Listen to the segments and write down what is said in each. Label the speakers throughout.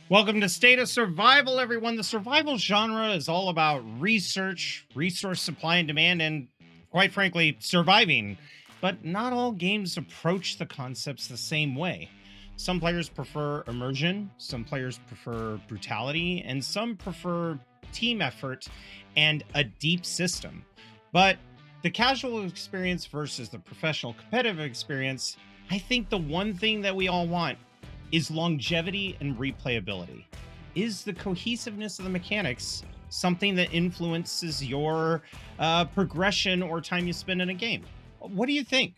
Speaker 1: Welcome to State of Survival, everyone. The survival genre is all about research, resource supply and demand, and quite frankly, surviving. But not all games approach the concepts the same way. Some players prefer immersion, some players prefer brutality, and some prefer team effort and a deep system. But the casual experience versus the professional competitive experience, I think the one thing that we all want is longevity and replayability. Is the cohesiveness of the mechanics something that influences your progression or time you spend in a game? What do you think?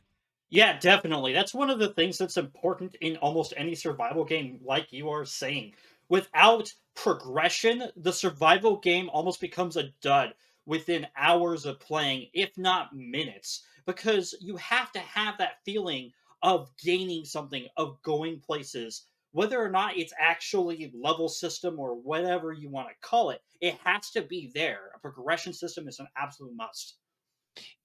Speaker 2: Yeah, definitely. That's one of the things that's important in almost any survival game, like you are saying. Without progression, the survival game almost becomes a dud within hours of playing, if not minutes, because you have to have that feeling of gaining something, of going places. Whether or not it's actually level system or whatever you want to call it, it has to be there. A progression system is an absolute must.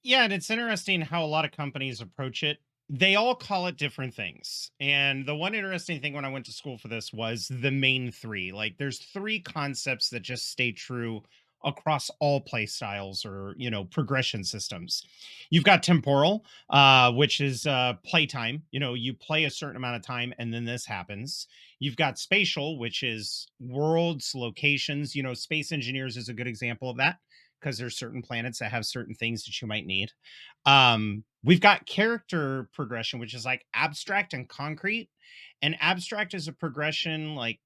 Speaker 1: Yeah, and it's interesting how a lot of companies approach it. They all call it different things. And the one interesting thing when I went to school for this was the main three. Like there's three concepts that just stay true across all play styles or, progression systems. You've got temporal, which is playtime. You play a certain amount of time and then this happens. You've got spatial, which is worlds, locations. Space engineers is a good example of that because there's certain planets that have certain things that you might need. We've got character progression, which is like abstract and concrete. And abstract is a progression like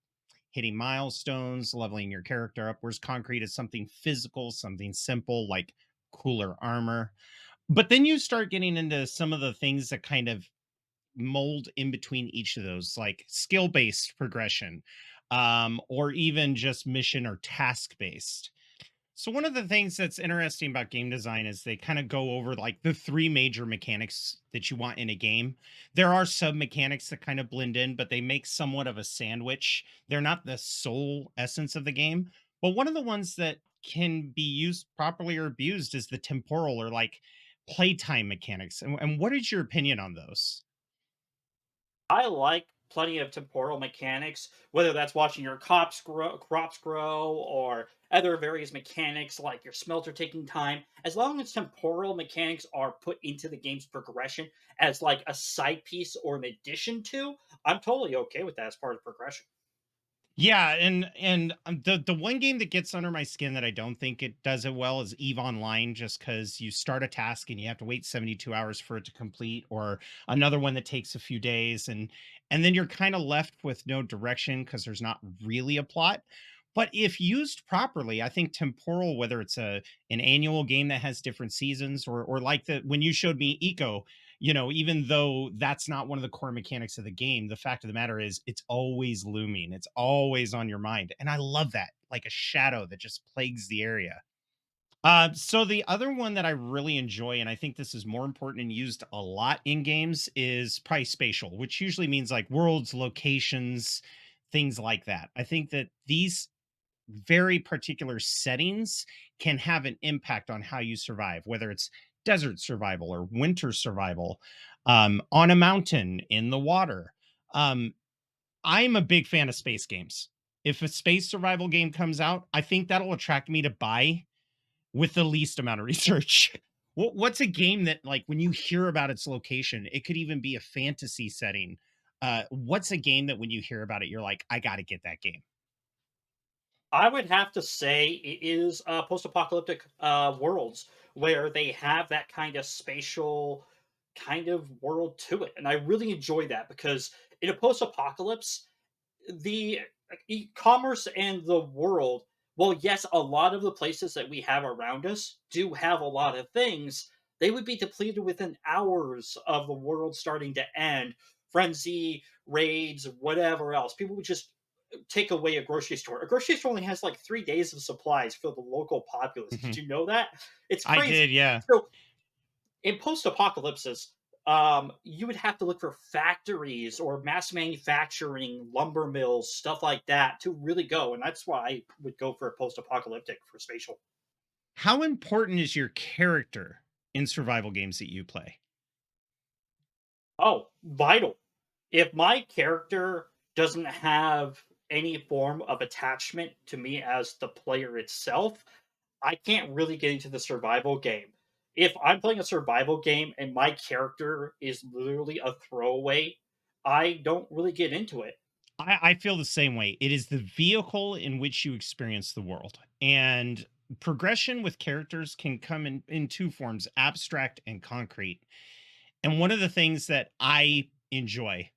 Speaker 1: hitting milestones, leveling your character up, whereas concrete is something physical, something simple like cooler armor. But then you start getting into some of the things that kind of mold in between each of those, like skill based progression, or even just mission or task based. So one of the things that's interesting about game design is they kind of go over like the three major mechanics that you want in a game. There are sub mechanics that kind of blend in, but they make somewhat of a sandwich. They're not the sole essence of the game. But one of the ones that can be used properly or abused is the temporal or like playtime mechanics. And what is your opinion on those?
Speaker 2: I like plenty of temporal mechanics, whether that's watching your crops grow or other various mechanics like your smelter taking time. As long as temporal mechanics are put into the game's progression as like a side piece or an addition to, I'm totally okay with that as part of progression.
Speaker 1: Yeah, and the one game that gets under my skin that I don't think it does it well is Eve Online, just because you start a task and you have to wait 72 hours for it to complete, or another one that takes a few days, and then you're kind of left with no direction because there's not really a plot. But if used properly, I think Temporal, whether it's an annual game that has different seasons, or like the when you showed me Eco, even though that's not one of the core mechanics of the game, the fact of the matter is it's always looming. It's always on your mind. And I love that, like a shadow that just plagues the area. So the other one that I really enjoy, and I think this is more important and used a lot in games, is probably spatial, which usually means like worlds, locations, things like that. I think that these very particular settings can have an impact on how you survive, whether it's desert survival or winter survival, on a mountain, in the water. Um, I'm a big fan of space games. If a space survival game comes out, I think that'll attract me to buy with the least amount of research. What's a game that, like, when you hear about its location, it could even be a fantasy setting? What's a game that when you hear about it, you're like, I got to get that game?
Speaker 2: I would have to say it is post-apocalyptic worlds where they have that kind of spatial kind of world to it, and I really enjoy that because in a post-apocalypse, the e-commerce and the world, well, yes, a lot of the places that we have around us do have a lot of things. They would be depleted within hours of the world starting to end. Frenzy, raids, whatever else. People would just take away a grocery store. A grocery store only has like 3 days of supplies for the local populace. Did
Speaker 1: Mhm.
Speaker 2: you know that? It's
Speaker 1: I
Speaker 2: crazy.
Speaker 1: did, yeah.
Speaker 2: So in post-apocalypses, you would have to look for factories or mass manufacturing, lumber mills, stuff like that to really go. And that's why I would go for a post-apocalyptic for spatial.
Speaker 1: How important is your character in survival games that you play?
Speaker 2: Oh, vital. If my character doesn't have any form of attachment to me as the player itself, I can't really get into the survival game. If I'm playing a survival game and my character is literally a throwaway, I don't really get into it.
Speaker 1: I feel the same way. It is the vehicle in which you experience the world. And progression with characters can come in two forms, abstract and concrete. And one of the things that I enjoy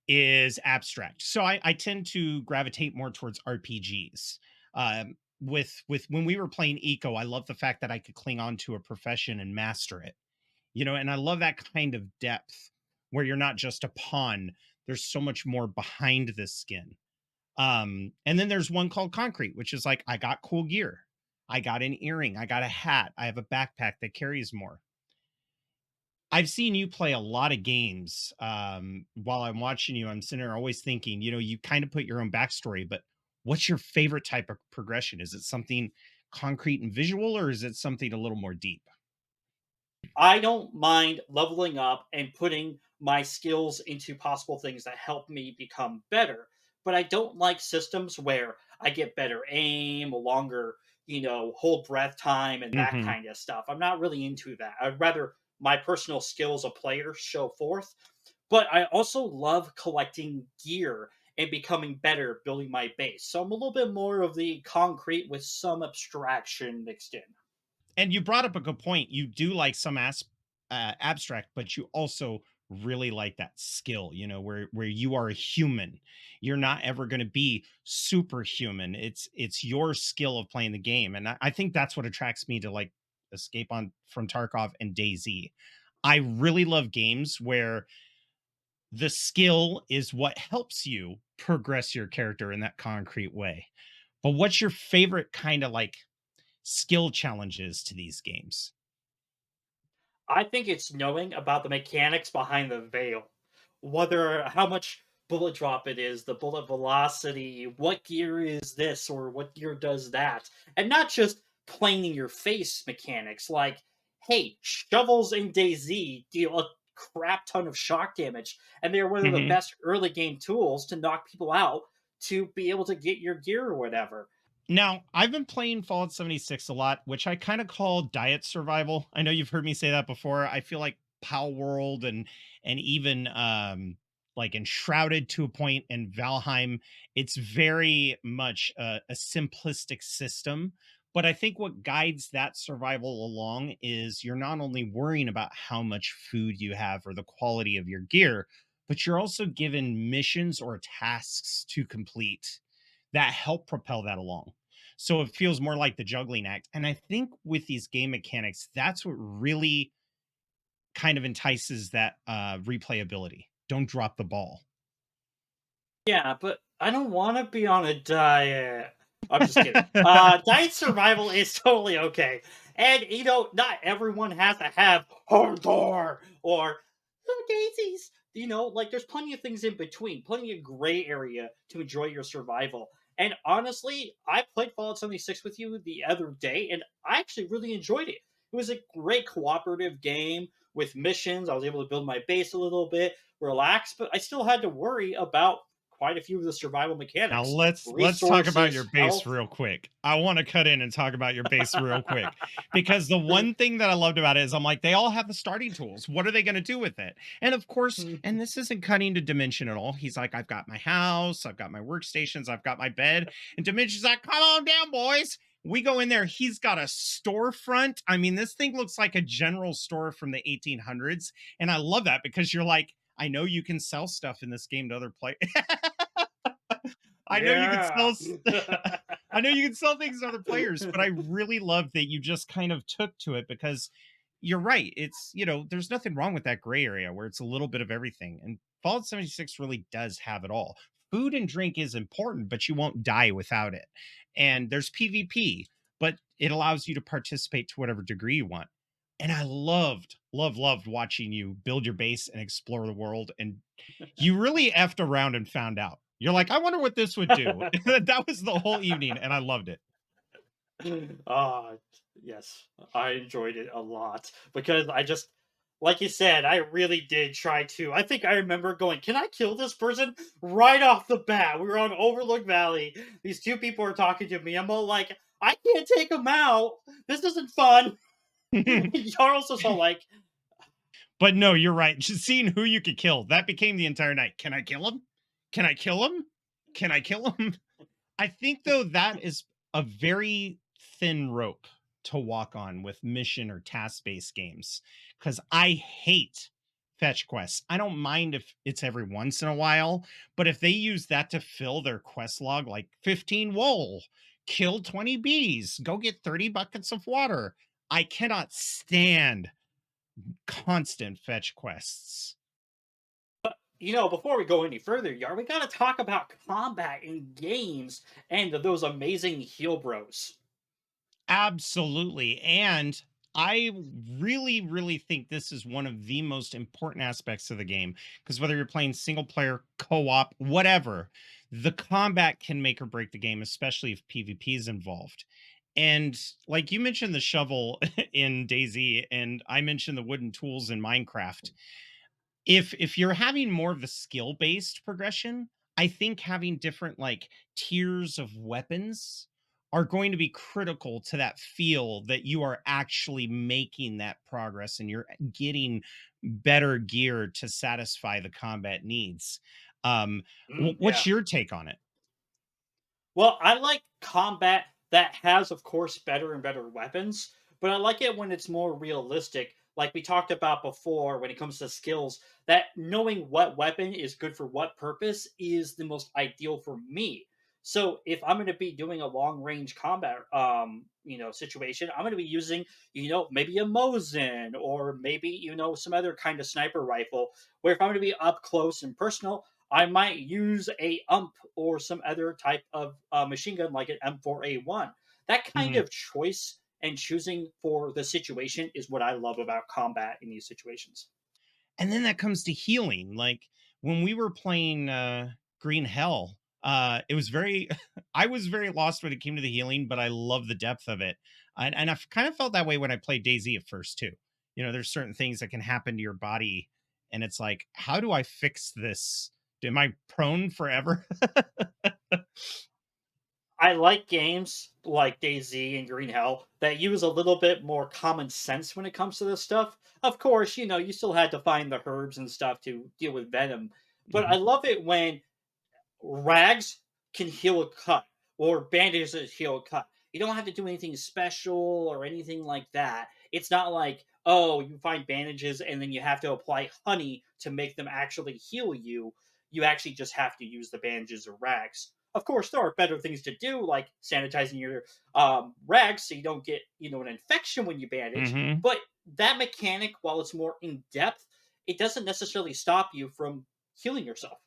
Speaker 1: is abstract. So I tend to gravitate more towards RPGs. With when we were playing Eco, I love the fact that I could cling on to a profession and master it. And I love that kind of depth where you're not just a pawn. There's so much more behind the skin. And then there's one called Concrete, which is like I got cool gear. I got an earring, I got a hat, I have a backpack that carries more. I've seen you play a lot of games. While I'm watching you, I'm sitting there always thinking, you kind of put your own backstory, but what's your favorite type of progression? Is it something concrete and visual, or is it something a little more deep?
Speaker 2: I don't mind leveling up and putting my skills into possible things that help me become better. But I don't like systems where I get better aim, longer, hold breath time, and that
Speaker 1: Hmm.
Speaker 2: kind of stuff. I'm not really into that. I'd rather my personal skills a player show forth. But I also love collecting gear and becoming better building my base. So I'm a little bit more of the concrete with some abstraction mixed in.
Speaker 1: And you brought up a good point. You do like some abstract, but you also really like that skill. Where you are a human. You're not ever going to be superhuman. It's your skill of playing the game, and I think that's what attracts me to like Escape on from Tarkov and Dayz. I really love games where the skill is what helps you progress your character in that concrete way. But what's your favorite kind of like skill challenges to these games?
Speaker 2: I think it's knowing about the mechanics behind the veil. Whether how much bullet drop it is, the bullet velocity, what gear is this or what gear does that. And not just plain in your face mechanics like, hey, shovels in DayZ deal a crap ton of shock damage, and they're one of the
Speaker 1: Mhm.
Speaker 2: best early game tools to knock people out to be able to get your gear or whatever.
Speaker 1: Now, I've been playing Fallout 76 a lot, which I kind of call diet survival. I know you've heard me say that before. I feel like Pal World and even like Enshrouded to a point and Valheim, it's very much a simplistic system. But I think what guides that survival along is you're not only worrying about how much food you have or the quality of your gear, but you're also given missions or tasks to complete that help propel that along. So it feels more like the juggling act. And I think with these game mechanics, that's what really kind of entices that replayability. Don't drop the ball.
Speaker 2: Yeah, but I don't wanna be on a diet. I'm just kidding. Diet survival is totally okay. And, not everyone has to have hardcore or daisies. Like, there's plenty of things in between, plenty of gray area to enjoy your survival. And honestly, I played Fallout 76 with you the other day, and I actually really enjoyed it. It was a great cooperative game with missions. I was able to build my base a little bit, relax, but I still had to worry about quite a few of the survival
Speaker 1: Now
Speaker 2: mechanics,
Speaker 1: let's talk about your
Speaker 2: resources,
Speaker 1: base
Speaker 2: health.
Speaker 1: real quick. I want to cut in and talk about your base real quick because the one thing that I loved about it is I'm like they all have the starting tools. What are they going to do with it? And of course, and this isn't cutting to Dimension at all. He's like I've got my house, I've got my workstations, I've got my bed, and Dimension's like come on down boys. We go in there. He's got a storefront. I mean, this thing looks like a general store from the 1800s, and I love that because you're like I know you can sell stuff in this game to other players. I know you could
Speaker 2: Yeah.
Speaker 1: I know you can sell things to other players, but I really love that you just kind of took to it because you're right. There's nothing wrong with that gray area where it's a little bit of everything. And Fallout 76 really does have it all. Food and drink is important, but you won't die without it. And there's PvP, but it allows you to participate to whatever degree you want. And I loved watching you build your base and explore the world. And you really effed around and found out. You're like, I wonder what this would do. That was the whole evening, and I loved it.
Speaker 2: Ah, yes, I enjoyed it a lot because Like you said, I really did try to. I think I remember going, "Can I kill this person?" Right off the bat. We were on Overlook Valley. These two people are talking to me. I'm all like, "I can't take them out. This isn't fun." Charles was all like,
Speaker 1: But no, you're right. Just seeing who you could kill, that became the entire night. Can I kill him? Can I kill him? Can I kill him? I think though that is a very thin rope to walk on with mission or task-based games cuz I hate fetch quests. I don't mind if it's every once in a while, but if they use that to fill their quest log like 15 wool, kill 20 bees, go get 30 buckets of water, I cannot stand constant fetch quests.
Speaker 2: before we go any further, Yar, we gotta talk about combat in games and those amazing heal bros.
Speaker 1: Absolutely. And I really, really think this is one of the most important aspects of the game because whether you're playing single player, co op, whatever, the combat can make or break the game, especially if PvP is involved. And like you mentioned the shovel in Daisy, and I mentioned the wooden tools in Minecraft, if you're having more of the skill based progression, I think having different like tiers of weapons are going to be critical to that feel that you are actually making that progress and you're getting better gear to satisfy the combat needs. um
Speaker 2: Yeah.
Speaker 1: what's your take on it?
Speaker 2: Well, I like combat that has, of course, better and better weapons, but I like it when it's more realistic. Like we talked about before, when it comes to skills, that knowing what weapon is good for what purpose is the most ideal for me. So if I'm going to be doing a long range combat, situation, I'm going to be using, maybe a Mosin or maybe some other kind of sniper rifle. Where if I'm going to be up close and personal, I might use a or some other type of machine gun like an M4A1. That kind
Speaker 1: Mhm.
Speaker 2: of choice and choosing for the situation is what I love about combat in these situations.
Speaker 1: And then that comes to healing. Like when we were playing Green Hell, it was very I was very lost when it came to the healing, but I love the depth of it. And I've kind of felt that way when I played Daisy at first too. You know, there's certain things that can happen to your body, and it's like, how do I fix this? Am I prone forever?
Speaker 2: I like games like DayZ and Green Hell that use a little bit more common sense when it comes to this stuff. Of course, you still had to find the herbs and stuff to deal with venom, but I
Speaker 1: Mhm.
Speaker 2: love it when rags can heal a cut, or bandages heal a cut. You don't have to do anything special or anything like that. It's not like, oh, you find bandages and then you have to apply honey to make them actually heal you. You actually just have to use the bandages or rags. Of course, there are better things to do, like sanitizing your rags so you don't get an infection when you bandage.
Speaker 1: Mhm.
Speaker 2: But that mechanic, while it's more in depth, it doesn't necessarily stop you from healing yourself.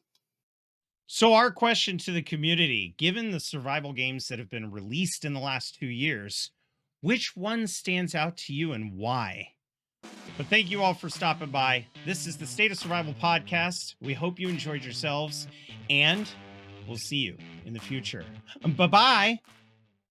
Speaker 1: So, our question to the community, given the survival games that have been released in the last 2 years, which one stands out to you and why? But thank you all for stopping by. This is the State of Survival podcast. We hope you enjoyed yourselves, and we'll see you in the future. Bye bye.